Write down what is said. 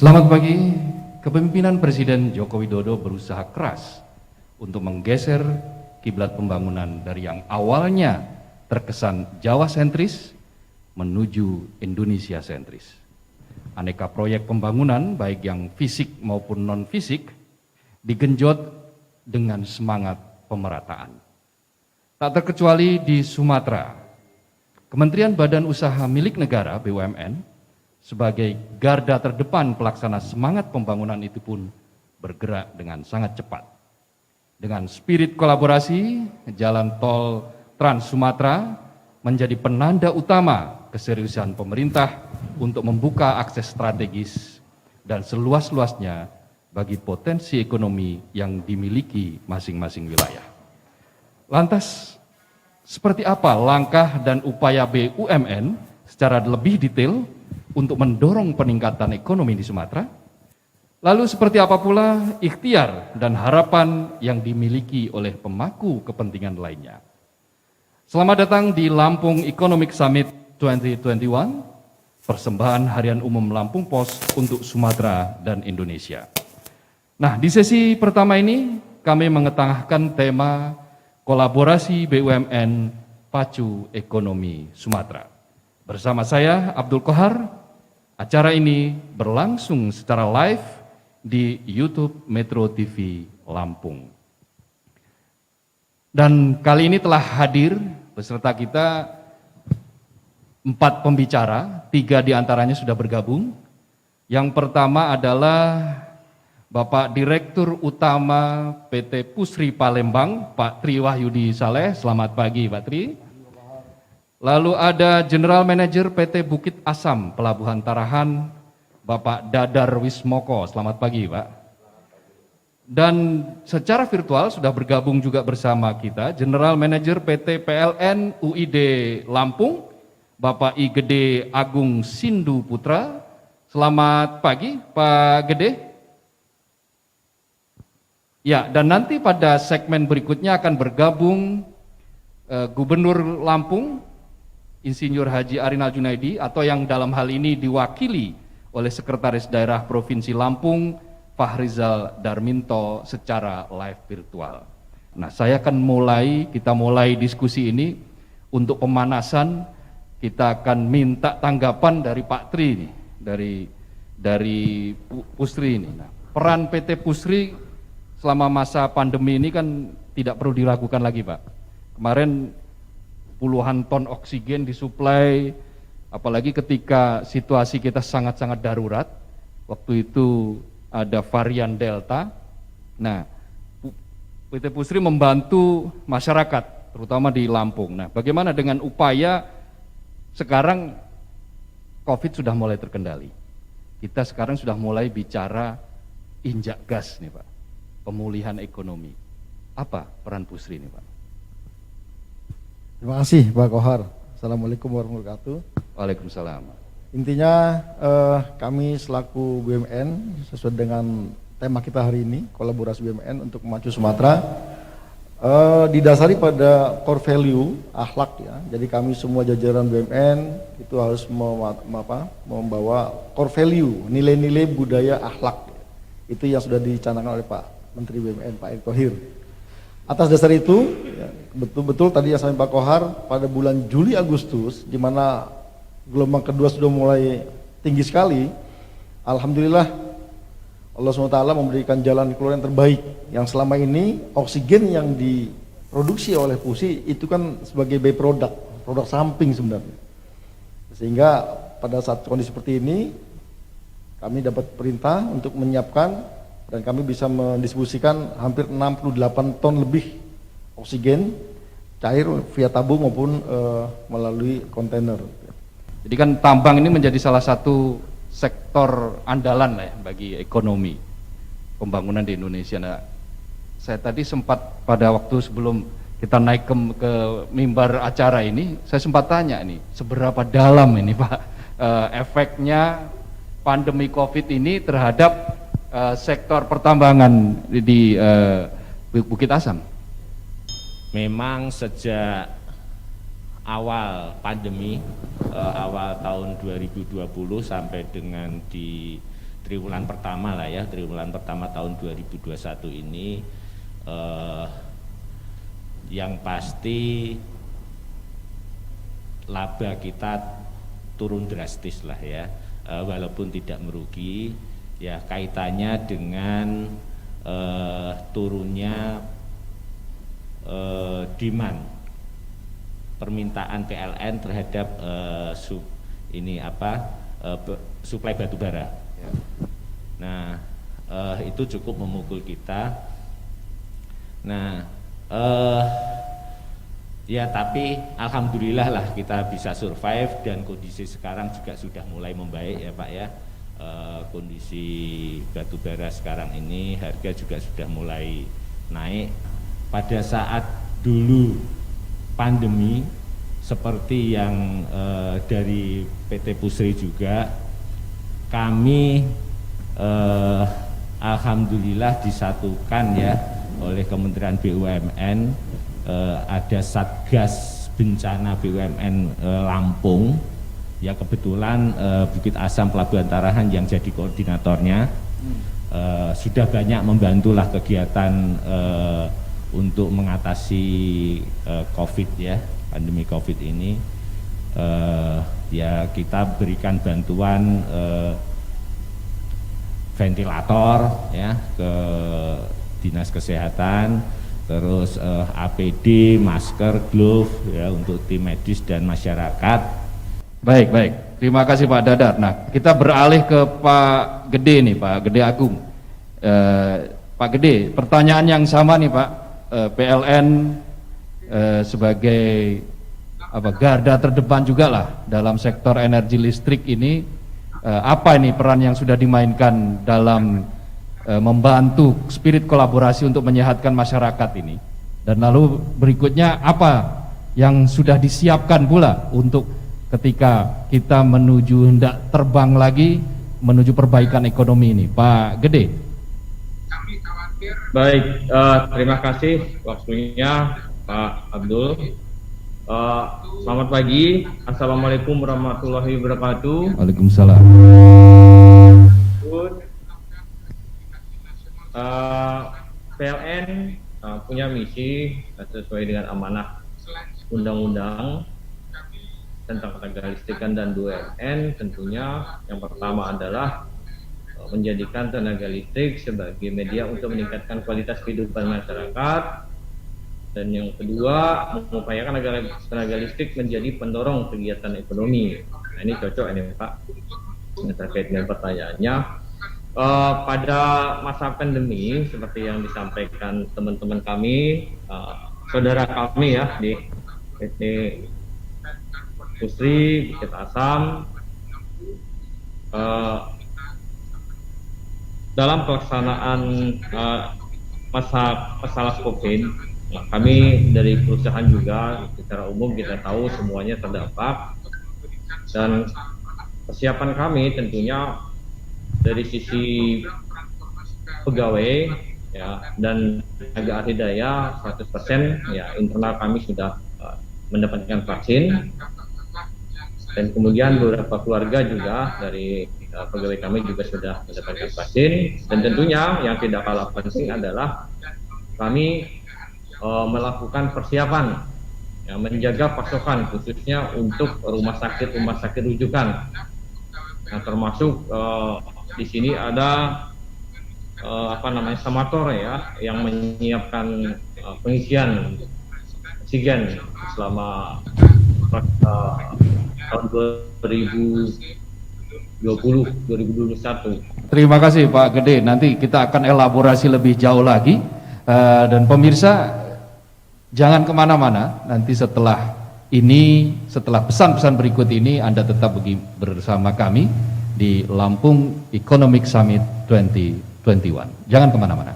Selamat pagi. Kepemimpinan Presiden Joko Widodo berusaha keras untuk menggeser kiblat pembangunan dari yang awalnya terkesan Jawa sentris menuju Indonesia sentris. Aneka proyek pembangunan baik yang fisik maupun non-fisik digenjot dengan semangat pemerataan. Tak terkecuali di Sumatera, Kementerian Badan Usaha Milik Negara (BUMN) sebagai garda terdepan pelaksana semangat pembangunan itu pun bergerak dengan sangat cepat. Dengan spirit kolaborasi, jalan tol Trans Sumatera menjadi penanda utama keseriusan pemerintah untuk membuka akses strategis dan seluas-luasnya bagi potensi ekonomi yang dimiliki masing-masing wilayah. Lantas, seperti apa langkah dan upaya BUMN secara lebih detail untuk mendorong peningkatan ekonomi di Sumatera? Lalu seperti apa pula ikhtiar dan harapan yang dimiliki oleh pemangku kepentingan lainnya? Selamat datang di Lampung Economic Summit 2021, persembahan Harian Umum Lampung Pos untuk Sumatera dan Indonesia. Nah, di sesi pertama ini kami mengetengahkan tema kolaborasi BUMN Pacu Ekonomi Sumatera. Bersama saya, Abdul Kohar. Acara ini berlangsung secara live di YouTube Metro TV Lampung. Dan kali ini telah hadir beserta kita 4 pembicara, 3 diantaranya sudah bergabung. Yang pertama adalah Bapak Direktur Utama PT Pusri Palembang, Pak Tri Wahyudi Saleh. Selamat pagi, Pak Tri. Lalu ada General Manager PT Bukit Asam Pelabuhan Tarahan, Bapak Dadar Wismoko. Selamat pagi, Pak. Dan secara virtual sudah bergabung juga bersama kita General Manager PT PLN UID Lampung, Bapak I Gede Agung Sindu Putra. Selamat pagi, Pak Gede. Ya, dan nanti pada segmen berikutnya akan bergabung Gubernur Lampung, Insinyur Haji Arinal Junaidi, atau yang dalam hal ini diwakili oleh Sekretaris Daerah Provinsi Lampung, Fahrizal Darminto, secara live virtual. Nah, kita mulai diskusi ini. Untuk pemanasan, kita akan minta tanggapan dari Pak Tri ini, dari Pusri ini. Nah, peran PT Pusri selama masa pandemi ini kan tidak perlu diragukan lagi, Pak. Kemarin puluhan ton oksigen disuplai, apalagi ketika situasi kita sangat-sangat darurat. Waktu itu ada varian Delta. Nah, PT Pusri membantu masyarakat, terutama di Lampung. Nah, bagaimana dengan upaya sekarang COVID sudah mulai terkendali? Kita sekarang sudah mulai bicara injak gas nih, Pak, pemulihan ekonomi. Apa peran Pusri ini, Pak? Terima kasih Pak Kohar. Assalamualaikum warahmatullahi wabarakatuh. Waalaikumsalam. Intinya kami selaku BUMN sesuai dengan tema kita hari ini, kolaborasi BUMN untuk memacu Sumatera, didasari pada core value akhlak ya. Jadi kami semua jajaran BUMN itu harus membawa core value, nilai-nilai budaya akhlak. Itu yang sudah dicanangkan oleh Pak Menteri BUMN Pak Erick Thohir. Atas dasar itu, ya, betul-betul tadi yang saya Pak Kohar, pada bulan Juli Agustus, di mana gelombang kedua sudah mulai tinggi sekali, alhamdulillah Allah SWT memberikan jalan keluar yang terbaik. Yang selama ini oksigen yang diproduksi oleh Pusri itu kan sebagai byproduct, produk samping sebenarnya. Sehingga pada saat kondisi seperti ini, kami dapat perintah untuk menyiapkan dan kami bisa mendistribusikan hampir 68 ton lebih oksigen cair via tabung maupun melalui kontainer. Jadi kan tambang ini menjadi salah satu sektor andalan lah ya bagi ekonomi pembangunan di Indonesia. Nah, saya tadi sempat pada waktu sebelum kita naik ke mimbar acara ini, saya sempat tanya nih, seberapa dalam ini Pak efeknya pandemi COVID ini terhadap sektor pertambangan di Bukit Asam? Memang sejak awal pandemi, awal tahun 2020 sampai dengan di triwulan pertama lah ya, triwulan pertama tahun 2021 ini yang pasti laba kita turun drastis lah ya, walaupun tidak merugi ya, kaitannya dengan turunnya demand permintaan PLN terhadap suplai batu bara. Nah, itu cukup memukul kita. Nah, ya tapi alhamdulillah lah kita bisa survive dan kondisi sekarang juga sudah mulai membaik ya Pak ya. Kondisi batu bara sekarang ini harga juga sudah mulai naik. Pada saat dulu pandemi seperti yang dari PT Pusri juga, kami alhamdulillah disatukan ya oleh Kementerian BUMN, ada Satgas Bencana BUMN Lampung ya, kebetulan Bukit Asam Pelabuhan Tarahan yang jadi koordinatornya sudah banyak membantulah kegiatan untuk mengatasi COVID ya, pandemi COVID ini. Ya kita berikan bantuan ventilator ya ke Dinas Kesehatan, terus APD, masker, glove ya untuk tim medis dan masyarakat. Baik, terima kasih Pak Dadar. Nah, kita beralih ke Pak Gede nih, Pak Gede Agung. Pak Gede, pertanyaan yang sama nih Pak. PLN sebagai garda terdepan juga lah dalam sektor energi listrik ini, apa ini peran yang sudah dimainkan dalam membantu spirit kolaborasi untuk menyehatkan masyarakat ini, dan lalu berikutnya apa yang sudah disiapkan pula untuk ketika kita menuju hendak terbang lagi menuju perbaikan ekonomi ini, Pak Gede? Baik, terima kasih waktunya Pak Abdul. Selamat pagi, Assalamualaikum warahmatullahi wabarakatuh. Waalaikumsalam. PLN punya misi sesuai dengan amanah undang-undang tentang tenaga listrikan dan BUMN. Tentunya yang pertama adalah menjadikan tenaga listrik sebagai media untuk meningkatkan kualitas kehidupan masyarakat, dan yang kedua mengupayakan agar tenaga listrik menjadi pendorong kegiatan ekonomi. Nah, ini cocok ini Pak terkait dengan pertanyaannya. Pada masa pandemi seperti yang disampaikan teman-teman kami, saudara kami ya di PT Pusri, Bukit Asam, dalam pelaksanaan masalah COVID, kami dari perusahaan juga secara umum kita tahu semuanya terdampak, dan persiapan kami tentunya dari sisi pegawai ya dan tenaga ahli daya 100% ya, internal kami sudah mendapatkan vaksin, dan kemudian beberapa keluarga juga dari pegawai kami juga sudah mendapatkan vaksin. Dan tentunya yang tidak kalah penting adalah kami melakukan persiapan ya, menjaga pasokan khususnya untuk rumah sakit rujukan. Nah, termasuk di sini ada Samator ya yang menyiapkan pengisian oksigen selama tahun 2021. Terima kasih Pak Gede. Nanti kita akan elaborasi lebih jauh lagi, dan pemirsa jangan kemana-mana. Nanti setelah pesan-pesan berikut ini Anda tetap bersama kami di Lampung Economic Summit 2021. Jangan kemana-mana.